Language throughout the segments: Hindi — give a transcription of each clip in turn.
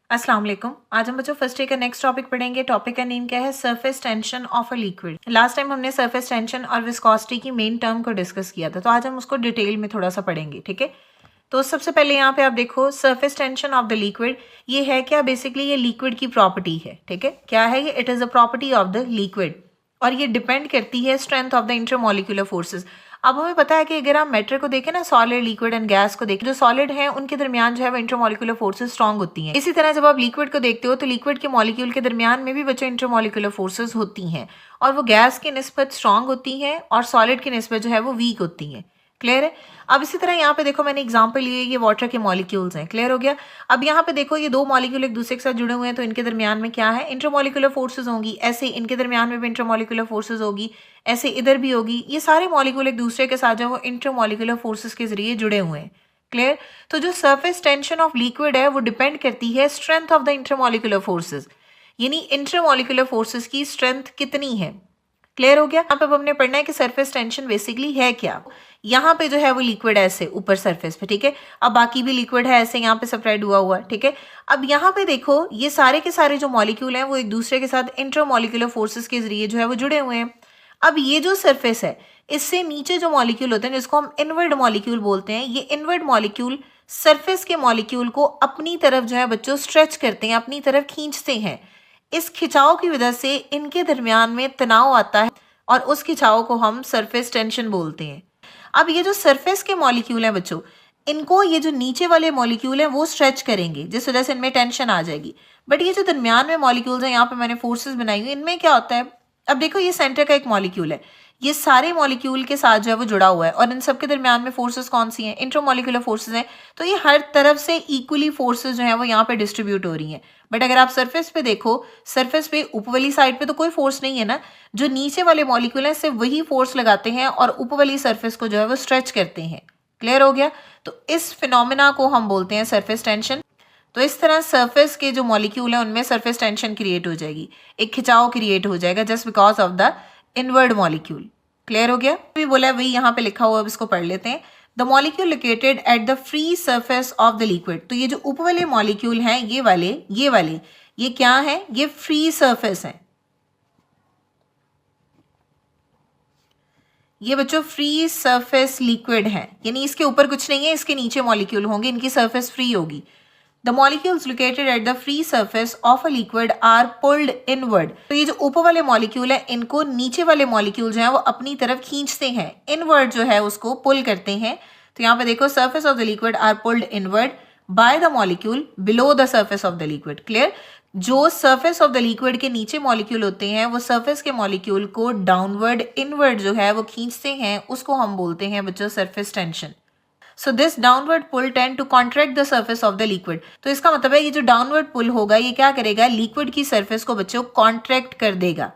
अस्सलाम वालेकुम। आज हम बच्चों फर्स्ट डे का नेक्स्ट टॉपिक पढ़ेंगे। टॉपिक का नेम क्या है? Surface tension of a liquid. Last time हमने सरफेस टेंशन और विस्कोसिटी की मेन टर्म को डिस्कस किया था, तो आज हम उसको डिटेल में थोड़ा सा पढ़ेंगे। ठीक है, तो सबसे पहले यहाँ पे आप देखो surface tension of the liquid, ये है क्या? बेसिकली ये लिक्विड की प्रॉपर्टी है। ठीक है, क्या है ये? It is a property of the liquid और ये डिपेंड करती है strength of the intermolecular forces. अब हमें पता है कि अगर आप मैटर को देखें ना, सॉलिड, लिक्विड एंड गैस को देखें, जो सॉलिड है उनके दरमियान जो है वो इंटरमोलिकुलर फोर्सेस स्ट्रांग होती हैं। इसी तरह जब आप लिक्विड को देखते हो तो लिक्विड के मॉलिक्यूल के दरमियान में भी बच्चों इंटरमोलिकुलर फोर्सेस होती हैं और वो गैस की निस्बत स्ट्रांग होती हैं और सॉलिड की निस्बत जो है वो वीक होती हैं। क्लियर है? अब इसी तरह यहाँ पे देखो मैंने एग्जांपल लिए, ये वाटर के मॉलिक्यूल्स हैं। क्लियर हो गया? अब यहाँ पे देखो ये दो मॉलिक्यूल एक दूसरे के साथ जुड़े हुए हैं, तो इनके दरमियान में क्या है? इंटरमोलिकुलर फोर्सेस होंगी। ऐसे इनके दरमियान में भी इंटरमोलिकुलर फोर्सेस होगी, ऐसे इधर भी होगी। ये सारे मॉलिक्यूल एक दूसरे के साथ जो वो इंटरमोलिकुलर फोर्सेस के जरिए जुड़े हुए हैं। क्लियर? तो जो सरफेस टेंशन ऑफ लिक्विड है वो डिपेंड करती है strength of the intermolecular forces, यानी इंटरमोलिकुलर फोर्सेस की स्ट्रेंथ कितनी है। क्लियर हो गया? यहाँ पे अब हमने पढ़ना है कि सरफेस टेंशन बेसिकली है क्या। यहाँ पे जो है वो लिक्विड है ऐसे ऊपर सरफेस पे, ठीक है। अब बाकी भी लिक्विड है ऐसे यहाँ पे स्प्रेड हुआ हुआ, ठीक है। अब यहाँ पे देखो ये सारे के सारे जो मॉलिक्यूल हैं वो एक दूसरे के साथ इंटरमोलिकुलर फोर्सेस के जरिए जो है वो जुड़े हुए हैं। अब ये जो सरफेस है इससे नीचे जो मॉलिक्यूल होते हैं जिसको हम इनवर्ड मॉलिक्यूल बोलते हैं, ये इनवर्ड मॉलिक्यूल सरफेस के मॉलिक्यूल को अपनी तरफ जो है बच्चों स्ट्रेच करते हैं, अपनी तरफ खींचते हैं। इस खिंचाव की वजह से इनके दरमियान में तनाव आता है और उस खिंचाव को हम सरफेस टेंशन बोलते हैं। अब ये जो सरफेस के मॉलिक्यूल हैं बच्चों, इनको ये जो नीचे वाले मॉलिक्यूल हैं वो स्ट्रेच करेंगे, जिस वजह से इनमें टेंशन आ जाएगी। बट ये जो दरमियान में मॉलिक्यूल्स हैं, यहाँ पे मैंने फोर्सेस बनाई हुई, इनमें क्या होता है? अब देखो ये सेंटर का एक मॉलिक्यूल है, ये सारे मॉलिक्यूल के साथ जो है वो जुड़ा हुआ है और इन सब के दरमियान में फोर्सेस कौन सी हैं? इंटरमोलिकुलर फोर्सेस हैं। तो ये हर तरफ से इक्वली फोर्सेस जो है वो यहाँ पे डिस्ट्रीब्यूट हो रही हैं। बट अगर आप सरफेस पे देखो, सरफेस पे ऊपर वाली साइड पे तो कोई फोर्स नहीं है ना, जो नीचे वाले मॉलिक्यूल हैं सिर्फ वही फोर्स लगाते हैं और ऊपर वाली सरफेस को जो है वो स्ट्रेच करते हैं। क्लियर हो गया? तो इस फिनोमिना को हम बोलते हैं सरफेस टेंशन। तो इस तरह सरफेस के जो मॉलिक्यूल हैं उनमें सरफेस टेंशन क्रिएट हो जाएगी, एक खिंचाव क्रिएट हो जाएगा just because of the inward molecule. Clear हो गया? भी बोला है, वही यहाँ पे लिखा हुआ, अब इसको पढ़ लेते हैं। The molecule located at the free surface of the liquid. तो ये जो ऊपर वाले मॉलिक्यूल हैं, ये वाले ये क्या है? ये फ्री सरफेस है। ये बच्चों फ्री सरफेस लिक्विड है, यानी इसके ऊपर कुछ नहीं है, इसके नीचे मॉलिक्यूल होंगे, इनकी सरफेस फ्री होगी। The molecules located at the free surface of a liquid are pulled inward. तो ये जो ऊपर वाले मॉलिक्यूल है इनको नीचे वाले मॉलिक्यूल जो है वो अपनी तरफ खींचते हैं, इनवर्ड जो है उसको पुल करते हैं। तो यहाँ पे देखो surface of the liquid are pulled inward by the molecule below the surface of the liquid. Clear? जो surface of the liquid के नीचे मॉलिक्यूल होते हैं वो surface के मॉलिक्यूल को डाउनवर्ड इनवर्ड जो है वो खींचते हैं, उसको हम बोलते हैं बच्चों surface tension. So this downward pull tend to contract the surface of the liquid. तो इसका मतलब है ये जो डाउनवर्ड पुल होगा ये क्या करेगा? लिक्विड की सरफेस को बच्चों कॉन्ट्रैक्ट कर देगा।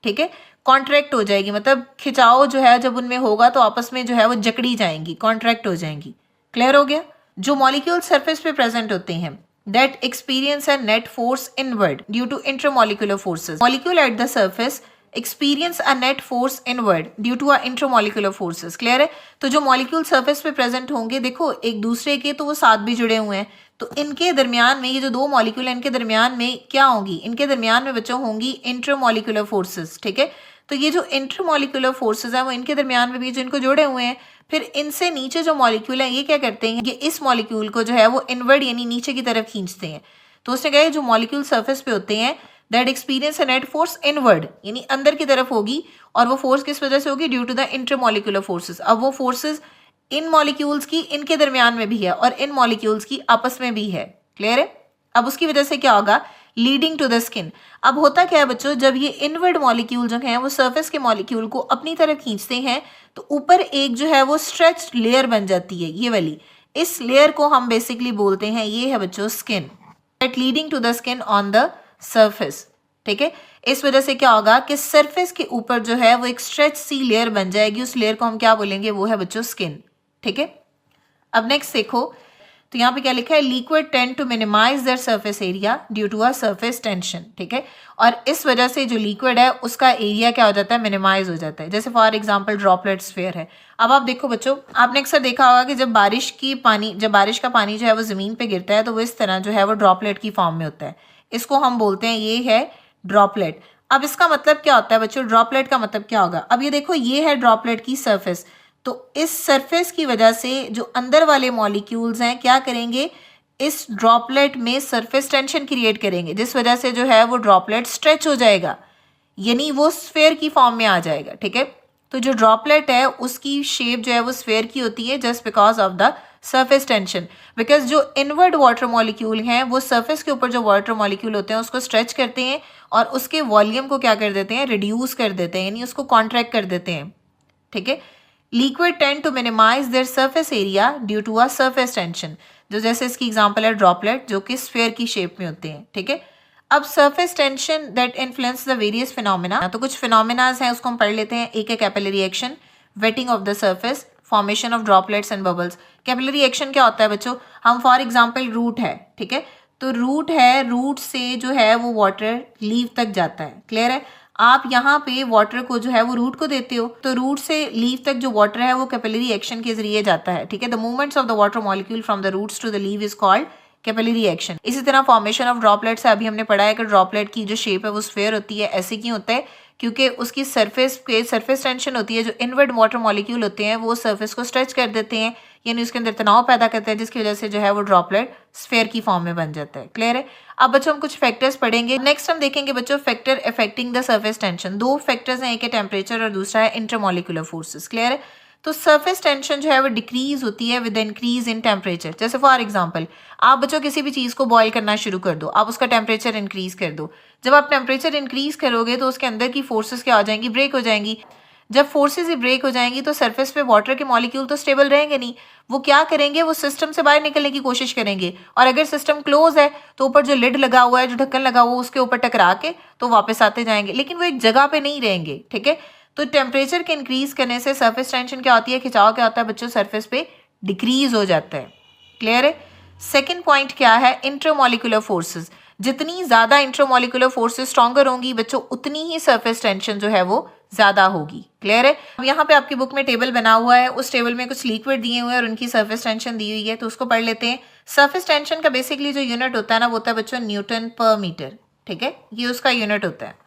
ठीक है, कॉन्ट्रैक्ट हो जाएगी, मतलब खिंचाव जो है जब उनमें होगा तो आपस में जो है वो जकड़ी जाएंगी, कॉन्ट्रैक्ट हो जाएंगी। क्लियर हो गया? जो मॉलिक्यूल सरफेस पे प्रेजेंट होते हैं that experience a net force inward due to intermolecular forces. Molecule at the surface experience a net force inward due to a intermolecular forces. Clear है? तो जो मॉलिक्यूल सरफेस पे प्रेजेंट होंगे, देखो एक दूसरे के तो वो साथ भी जुड़े हुए हैं, तो इनके दरमियान में ये जो दो मॉलिक्यूल हैं इनके दरमियान में क्या होंगी? इनके दरमियान में बच्चों होंगी इंटरमोलिकुलर फोर्सेस। ठीक है, तो ये जो इंटरमोलिकुलर फोर्सेस हैं वो इनके दरमियान में भी जो इनको जोड़े हुए हैं, फिर इनसे नीचे जो मॉलिक्यूल हैं ये क्या करते हैं? ये इस मॉलिक्यूल को जो है वो इनवर्ड यानी नीचे की तरफ खींचते हैं। तो उसने कहा जो मॉलिक्यूल सरफेस पे होते हैं that experience a net force inward, यानी अंदर की तरफ होगी, और वो फोर्स किस वजह से होगी? Due to the intermolecular forces. अब वो फोर्सेस इन मॉलिक्यूल्स की इनके दरमियान में भी है और इन मॉलिक्यूल्स की आपस में भी है। क्लियर है? अब उसकी वजह से क्या होगा? Leading to the skin. अब होता क्या है बच्चों, जब ये इनवर्ड मॉलिक्यूल जो हैं वो सरफेस के मॉलिक्यूल को अपनी तरफ खींचते हैं तो ऊपर एक जो है वो स्ट्रेच लेयर बन जाती है, ये वाली। इस लेयर को हम बेसिकली बोलते हैं, ये है बच्चों skin, that leading to the skin on the surface. ठीक है, इस वजह से क्या होगा कि सरफेस के ऊपर जो है वो एक स्ट्रेच सी लेयर बन जाएगी, उस लेयर को हम क्या बोलेंगे? वो है बच्चों स्किन। ठीक है, अब नेक्स्ट देखो, तो यहाँ पे क्या लिखा है, liquid tend to minimise their surface area due to a surface tension, ठीक है। और इस वजह से जो लिक्विड है उसका एरिया क्या हो जाता है, मिनिमाइज हो जाता है। जैसे फॉर एग्जांपल ड्रॉपलेट स्फीयर है। अब आप देखो बच्चों, आपने अक्सर देखा होगा कि जब बारिश का पानी जो है वो जमीन पे गिरता है तो वो इस तरह जो है वो ड्रॉपलेट की फॉर्म में होता है। इसको हम बोलते हैं, ये है ड्रॉपलेट। अब इसका मतलब क्या होता है बच्चों, ड्रॉपलेट का मतलब क्या होगा। अब ये देखो, ये है ड्रॉपलेट की सरफेस। तो इस सरफेस की वजह से जो अंदर वाले मॉलिक्यूल्स हैं क्या करेंगे, इस ड्रॉपलेट में सरफेस टेंशन क्रिएट करेंगे, जिस वजह से जो है वो ड्रॉपलेट स्ट्रेच हो जाएगा, यानी वो स्फेयर की फॉर्म में आ जाएगा, ठीक है। तो जो ड्रॉपलेट है उसकी शेप जो है वो स्फेयर की होती है just because of the surface tension. Because जो इनवर्ड वाटर मॉलिक्यूल हैं वो सरफेस के ऊपर जो वाटर मॉलिक्यूल होते हैं उसको स्ट्रेच करते हैं और उसके वॉल्यूम को क्या कर देते हैं, रिड्यूस कर देते हैं, यानी उसको कॉन्ट्रैक्ट कर देते हैं, ठीक है। Liquid tend to minimise their surface area due to a surface tension, जो जैसे इसकी एग्जांपल है ड्रॉपलेट, जो कि स्फेयर की शेप में होते हैं, ठीक है। अब surface tension that influence the various phenomena, तो कुछ फिनोमेनाज हैं उसको हम पढ़ लेते हैं। एक है capillary action, waiting of the surface, formation of droplets and bubbles. Capillary action क्या होता है बच्चों, हम फॉर एग्जांपल रूट है, ठीक है, तो रूट है, रूट से जो है वो वाटर लीव तक जाता है, क्लियर है। आप यहाँ पे वाटर को जो है वो रूट को देते हो, तो रूट से लीव तक जो वाटर है वो कैपिलरी एक्शन के जरिए जाता है, ठीक है। The movements of the water molecule from the roots to the leave is called capillary action. इसी तरह फॉर्मेशन ऑफ ड्रॉपलेट्स है, अभी हमने पढ़ा है कि ड्रॉपलेट की जो शेप है वो स्फेयर होती है। ऐसे क्यों होता है, क्योंकि उसकी सरफेस टेंशन होती है, जो इनवर्ड वाटर मॉलिक्यूल होते हैं वो सरफेस को स्ट्रेच कर देते हैं, यानी उसके अंदर तनाव पैदा करते हैं, जिसकी वजह से जो है वो ड्रॉपलेट स्फेयर की फॉर्म में बन जाता है, क्लियर है। अब बच्चों हम कुछ फैक्टर्स पढ़ेंगे। नेक्स्ट हम देखेंगे बच्चों factor affecting the surface tension. दो फैक्टर्स हैं, एक है टेम्परेचर और दूसरा है इंटरमोलिकुलर फोर्सेस, क्लियर है। तो सरफेस टेंशन जो है वो डिक्रीज होती है विद इंक्रीज इन टेम्परेचर। जैसे फॉर एग्जांपल आप बच्चों किसी भी चीज़ को बॉईल करना शुरू कर दो, आप उसका टेम्परेचर इंक्रीज कर दो। जब आप टेम्परेचर इंक्रीज करोगे तो उसके अंदर की फोर्सेस क्या हो जाएंगी, ब्रेक हो जाएंगी। जब फोर्सेस ही ब्रेक हो जाएंगी तो सरफेस पे वाटर के मॉलिक्यूल तो स्टेबल रहेंगे नहीं, वो क्या करेंगे, वो सिस्टम से बाहर निकलने की कोशिश करेंगे। और अगर सिस्टम क्लोज है तो ऊपर जो लिड लगा हुआ है, जो ढक्कन लगा हुआ है, उसके ऊपर टकरा के तो वापस आते जाएंगे, लेकिन वो एक जगह पे नहीं रहेंगे, ठीक है। तो टेम्परेचर के इंक्रीज करने से सरफेस टेंशन क्या होती है, खिंचाव क्या होता है बच्चों, सरफेस पे डिक्रीज हो जाता है, क्लियर है। सेकेंड पॉइंट क्या है, इंटरमोलिकुलर फोर्सेस। जितनी ज्यादा इंटरमोलिकुलर फोर्सेस स्ट्रॉन्गर होंगी बच्चों, उतनी ही सरफेस टेंशन जो है वो ज्यादा होगी, क्लियर है। अब यहाँ पे आपकी बुक में टेबल बना हुआ है, उस टेबल में कुछ लिक्विड दिए हुए हैं और उनकी सरफेस टेंशन दी हुई है, तो उसको पढ़ लेते हैं। सरफेस टेंशन का बेसिकली जो यूनिट होता है ना, वो होता है बच्चों न्यूटन पर मीटर, ठीक है, ये उसका यूनिट होता है।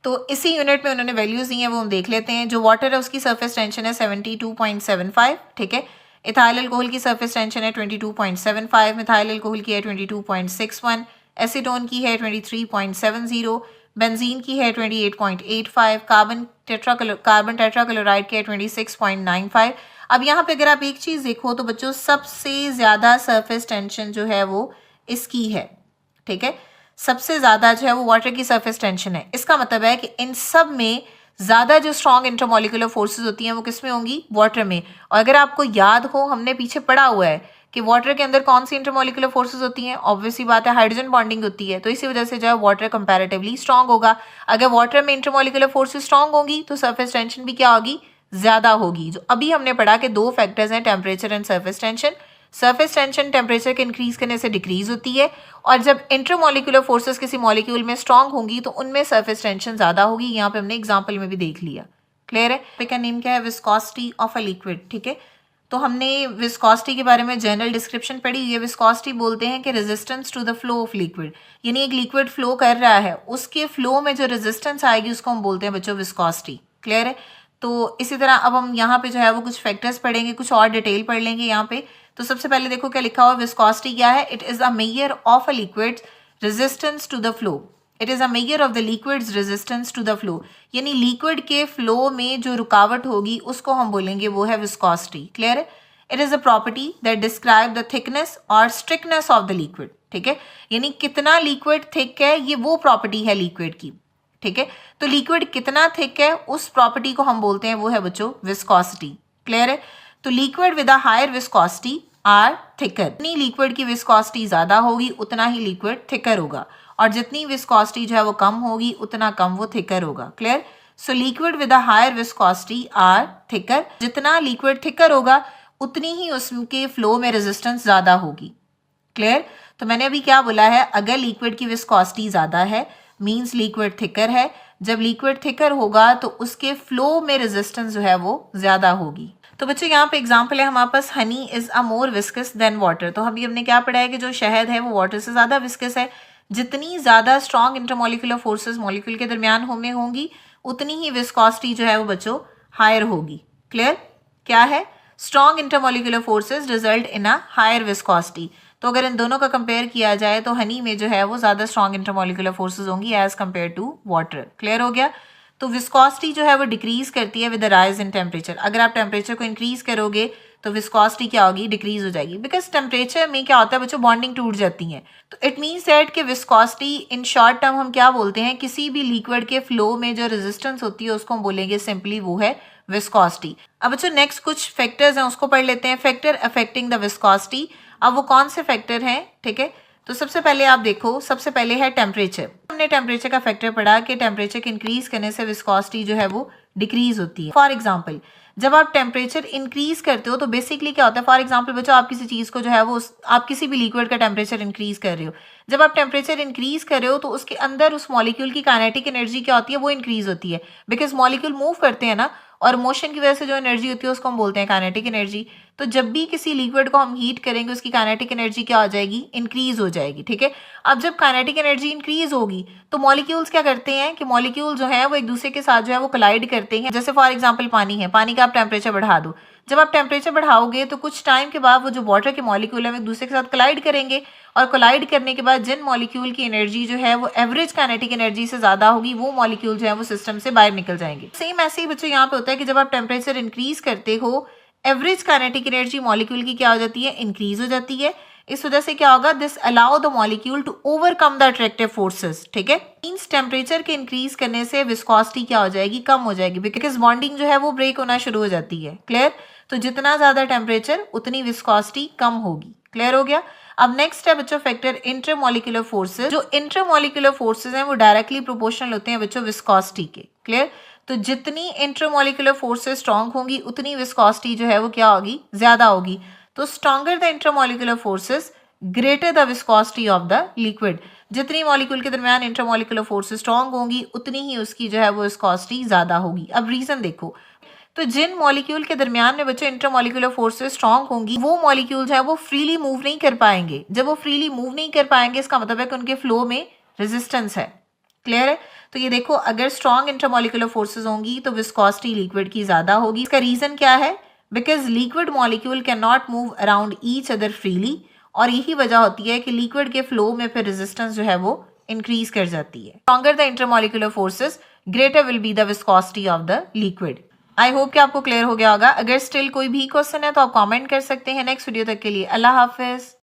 तो इसी यूनिट में उन्होंने वैल्यूज दी हैं, वो हम देख लेते हैं। जो वाटर है उसकी सरफेस टेंशन है 72.75, ठीक है। इथाइल अल्कोहल की सरफेस टेंशन है 22.75, मिथाइल अल्कोहल की है 22.61, एसीटोन की है 23.70, बेंजीन की है 28.85, कार्बन टेट्राक्लोराइड की है 26.95। अब यहाँ पे अगर आप एक चीज़ देखो तो बच्चों सबसे ज़्यादा सरफेस टेंशन जो है वो इसकी है, ठीक है। सबसे ज़्यादा जो है वो वाटर की सरफेस टेंशन है। इसका मतलब है कि इन सब में ज़्यादा जो स्ट्रॉन्ग इंटरमोलिकुलर फोर्सेस होती हैं वो किस में होंगी, वाटर में। और अगर आपको याद हो, हमने पीछे पढ़ा हुआ है कि वाटर के अंदर कौन सी इंटरमोलिकुलर फोर्सेस होती हैं, ऑब्वियसली बात है हाइड्रोजन बॉन्डिंग होती है, तो इसी वजह से जो है वाटर कंपैरेटिवली स्ट्रॉन्ग होगा। अगर वाटर में इंटरमोलिकुलर फोर्सेस स्ट्रॉन्ग होंगी तो सरफेस टेंशन भी क्या होगी, ज़्यादा होगी। जो अभी हमने पढ़ा कि दो फैक्टर्स हैं, temperature and surface tension. Surface tension temperature के इंक्रीज करने से डिक्रीज होती है, और जब इंटरमोलिकुलर फोर्सेस किसी मॉलिक्यूल में स्ट्रॉन्ग होंगी तो उनमें सरफेस टेंशन ज़्यादा होगी। यहाँ पे हमने एग्जाम्पल में भी देख लिया, क्लियर है। टॉपिक का नेम क्या है, विस्कोसिटी ऑफ अ लिक्विड, ठीक है। तो हमने विस्कोसिटी के बारे में जनरल डिस्क्रिप्शन पढ़ी। ये विस्कोसिटी बोलते हैं कि resistance to the flow of liquid, यानी एक लिक्विड फ्लो कर रहा है, उसके फ्लो में जो रेजिस्टेंस आएगी उसको हम बोलते हैं बच्चों विस्कोसिटी, क्लियर है। तो इसी तरह अब हम यहाँ पे जो है वो कुछ फैक्टर्स पढ़ेंगे, कुछ और डिटेल पढ़ लेंगे यहाँ पे। तो सबसे पहले देखो क्या लिखा हुआ, विस्कोसिटी क्या है, it is a measure of a liquid resistance to the flow. It is a measure of the liquid's resistance to the flow, यानी लिक्विड के फ्लो में जो रुकावट होगी उसको हम बोलेंगे वो है विस्कोसिटी, क्लियर है। It is a property that describe the thickness और स्ट्रिक्टनेस ऑफ द लिक्विड, ठीक है, यानी कितना लिक्विड थिक है, ये वो प्रॉपर्टी है लिक्विड की, ठीक है। तो लिक्विड कितना थिक है उस प्रॉपर्टी को हम बोलते हैं वो है बच्चों विस्कोसिटी, क्लियर है। तो liquid with a higher viscosity are thicker, जितनी लिक्विड की विस्कोसिटी ज्यादा होगी उतना ही लिक्विड थिकर होगा, और जितनी विस्कोसिटी जो है वो कम होगी उतना कम वो थिकर होगा, clear. So liquid with a higher viscosity are thicker, जितना लिक्विड थिकर होगा उतनी ही उसके फ्लो में रेजिस्टेंस ज़्यादा होगी। क्लियर? तो मैंने अभी क्या बोला है, अगर लिक्विड की विस्कोसिटी ज़्यादा है मीन्स लिक्विड थिकर है। जब लिक्विड थिकर होगा तो उसके फ्लो में रेजिस्टेंस जो है वो ज़्यादा होगी। तो बच्चों यहाँ पे एग्जाम्पल है हमारे पास, honey is a more viscous than water. तो अभी हमने क्या पढ़ा है कि जो शहद है वो वाटर से ज़्यादा विस्कस है। जितनी ज़्यादा स्ट्रॉन्ग इंटरमोलिकुलर फोर्सेस मॉलिक्यूल के दरमियान में होंगी उतनी ही विस्कोसिटी जो है वो बच्चों हायर होगी। क्लियर? क्या है? Strong intermolecular forces result in a higher viscosity. तो अगर इन दोनों का कंपेयर किया जाए तो हनी में जो है वो ज़्यादा स्ट्रॉन्ग इंटरमोलिकुलर फोर्सेस होंगी as compare to water. Clear हो गया? तो विस्कोसिटी जो है वो डिक्रीज करती है with the rise in temperature. अगर आप टेम्परेचर को इंक्रीज करोगे तो विस्कोसिटी क्या होगी? डिक्रीज हो जाएगी। बिकॉज टेम्परेचर में क्या होता है बच्चों, बॉन्डिंग टूट जाती है। तो इट मीन्स दैट कि विस्कोसिटी इन शॉर्ट टर्म हम क्या बोलते हैं, किसी भी लिक्विड के फ्लो में जो रेजिस्टेंस होती है उसको हम बोलेंगे सिंपली वो है विस्कोसिटी। अब बच्चों नेक्स्ट कुछ फैक्टर्स हैं उसको पढ़ लेते हैं, फैक्टर अफेक्टिंग द विस्कोसिटी। अब वो कौन से फैक्टर हैं? ठीक है, तो सबसे पहले आप देखो, सबसे पहले है टेम्परेचर। हमने टेम्परेचर का फैक्टर पढ़ा कि टेम्परेचर के इंक्रीज करने से विस्कोसिटी जो है वो डिक्रीज होती है। फॉर एग्जांपल जब आप टेम्परेचर इंक्रीज करते हो तो बेसिकली क्या होता है, फॉर एग्जांपल बच्चों आप किसी चीज को जो है वो आप किसी भी लिक्विड का टेम्परेचर इंक्रीज कर रहे हो। जब आप टेम्परेचर इंक्रीज कर रहे हो तो उसके अंदर उस मॉलिक्यूल की काइनेटिक एनर्जी क्या होती है, वो इंक्रीज होती है। बिकॉज मॉलिक्यूल मूव करते हैं ना, और मोशन की वजह से जो एनर्जी होती है उसको हम बोलते हैं काइनेटिक एनर्जी। तो जब भी किसी लिक्विड को हम हीट करेंगे उसकी काइनेटिक एनर्जी क्या हो जाएगी? इंक्रीज हो जाएगी। ठीक है, अब जब काइनेटिक एनर्जी इंक्रीज होगी तो मॉलिक्यूल्स क्या करते हैं कि मॉलिक्यूल जो है वो एक दूसरे के साथ जो है वो कोलाइड करते हैं। जैसे फॉर एग्जांपल पानी है, पानी का आप टेम्परेचर बढ़ा दो, जब आप टेम्परेचर बढ़ाओगे तो कुछ टाइम के बाद वो जो वाटर के मॉलिक्यूल है वो एक दूसरे के साथ कोलाइड करेंगे, और कोलाइड करने के बाद जिन मॉलिक्यूल की एनर्जी जो है वो एवरेज काइनेटिक एनर्जी से ज्यादा होगी वो मॉलिक्यूल जो है वो सिस्टम से बाहर निकल जाएंगे। सेम ऐसे ही बच्चों यहाँ पे होता है कि जब आप टेम्परेचर इंक्रीज करते हो एवरेज काइनेटिक एनर्जी मॉलिक्यूल की क्या हो जाती है? इंक्रीज हो जाती है। इस वजह से क्या होगा? This allow the molecule to overcome the attractive forces. ठीक है, मींस टेम्परेचर के इंक्रीज करने से विस्कोसिटी क्या हो जाएगी? कम हो जाएगी, बिकॉज बॉन्डिंग जो है वो ब्रेक होना शुरू हो जाती है। क्लियर? तो जितना ज्यादा टेम्परेचर उतनी विस्कोसिटी कम होगी। क्लियर हो गया? अब नेक्स्ट है बच्चों फैक्टर इंटरमोलिकुलर फोर्सेस। जो इंटरमोलिकुलर फोर्सेस हैं वो डायरेक्टली प्रोपोर्शनल होते हैं बच्चों विस्कोसिटी के। क्लियर? तो जितनी इंटरमोलिकुलर फोर्सेस स्ट्रांग होंगी उतनी विस्कोसिटी जो है वो क्या होगी? ज्यादा होगी। तो stronger the intermolecular forces greater the viscosity of the liquid. जितनी मॉलिक्यूल के दरमियान इंटरमोलिकुलर फोर्सेस स्ट्रांग होंगी उतनी ही उसकी जो है वो विस्कोसिटी ज्यादा होगी। अब रीजन देखो, तो जिन मॉलिक्यूल के दरमियान में बच्चों इंटरमोलिकुलर फोर्सेस स्ट्रांग होंगी वो मॉलिक्यूल जो है वो फ्रीली मूव नहीं कर पाएंगे। जब वो फ्रीली मूव नहीं कर पाएंगे इसका मतलब है कि उनके फ्लो में रेजिस्टेंस है। क्लियर है? तो ये देखो, अगर स्ट्रॉन्ग इंटरमोलिकुलर फोर्सेस होंगी तो विस्कोसिटी लिक्विड की ज्यादा होगी। इसका रीजन क्या है? Because liquid molecule can not move around each other freely, और यही वजह होती है कि लिक्विड के फ्लो में फिर रेजिस्टेंस जो है वो इंक्रीज कर जाती है। Stronger the intermolecular forces greater will be the viscosity of the liquid. I hope कि आपको क्लियर हो गया होगा। अगर स्टिल कोई भी क्वेश्चन है तो आप कमेंट कर सकते हैं। नेक्स्ट वीडियो तक के लिए अल्लाह हाफिज।